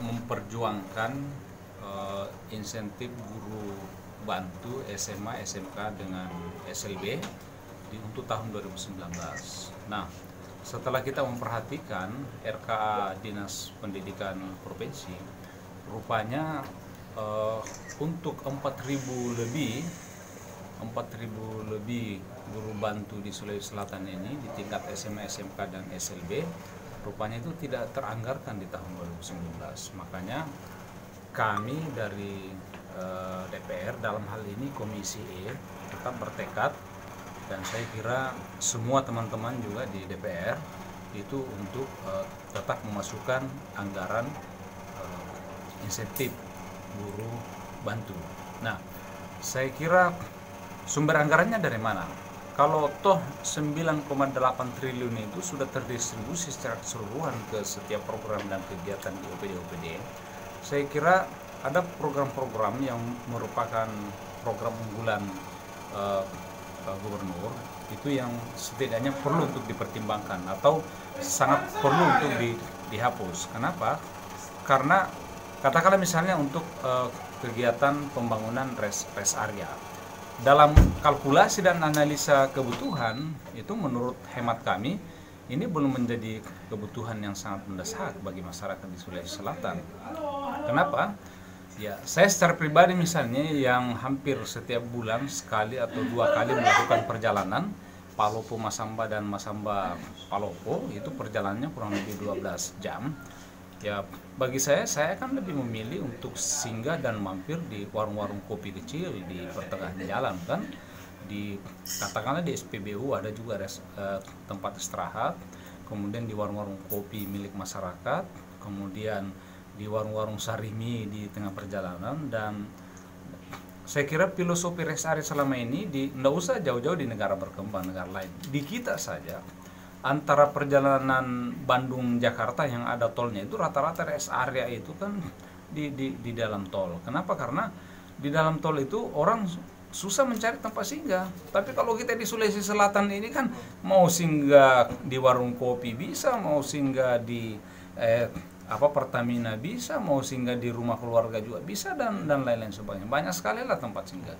memperjuangkan insentif guru bantu SMA, SMK dengan SLB untuk tahun 2019. Nah, setelah kita memperhatikan RKA Dinas Pendidikan Provinsi, rupanya untuk 4.000 lebih guru bantu di Sulawesi Selatan ini di tingkat SMA, SMK dan SLB rupanya itu tidak teranggarkan di tahun 2019. Makanya kami dari DPR dalam hal ini Komisi E tetap bertekad, dan saya kira semua teman-teman juga di DPR itu untuk tetap memasukkan anggaran insentif guru bantu. Nah, saya kira sumber anggarannya dari mana? Kalau toh 9,8 triliun itu sudah terdistribusi secara keseluruhan ke setiap program dan kegiatan di OPD-OPD, saya kira ada program-program yang merupakan program unggulan gubernur itu yang setidaknya perlu untuk dipertimbangkan atau sangat perlu untuk dihapus. Kenapa? Karena katakanlah misalnya untuk kegiatan pembangunan rest area. Dalam kalkulasi dan analisa kebutuhan itu menurut hemat kami ini belum menjadi kebutuhan yang sangat mendesak bagi masyarakat di Sulawesi Selatan. Kenapa? Ya, saya secara pribadi misalnya yang hampir setiap bulan sekali atau 2 kali melakukan perjalanan Palopo Masamba dan Masamba Palopo, itu perjalanannya kurang lebih 12 jam. Ya, bagi saya kan lebih memilih untuk singgah dan mampir di warung-warung kopi kecil di pertengahan jalan kan. Katakanlah di SPBU ada juga tempat istirahat, kemudian di warung-warung kopi milik masyarakat, kemudian di warung-warung sarimi di tengah perjalanan. Dan saya kira filosofi rest area selama ini tidak usah jauh-jauh di negara berkembang, negara lain. Di kita saja antara perjalanan Bandung-Jakarta yang ada tolnya itu rata-rata rest area itu kan di dalam tol. Kenapa? Karena di dalam tol itu orang susah mencari tempat singgah. Tapi kalau kita di Sulawesi Selatan ini kan mau singgah di warung kopi bisa, mau singgah di Pertamina bisa, mau singgah di rumah keluarga juga bisa, dan lain-lain sebagainya. Banyak sekali lah tempat singgah.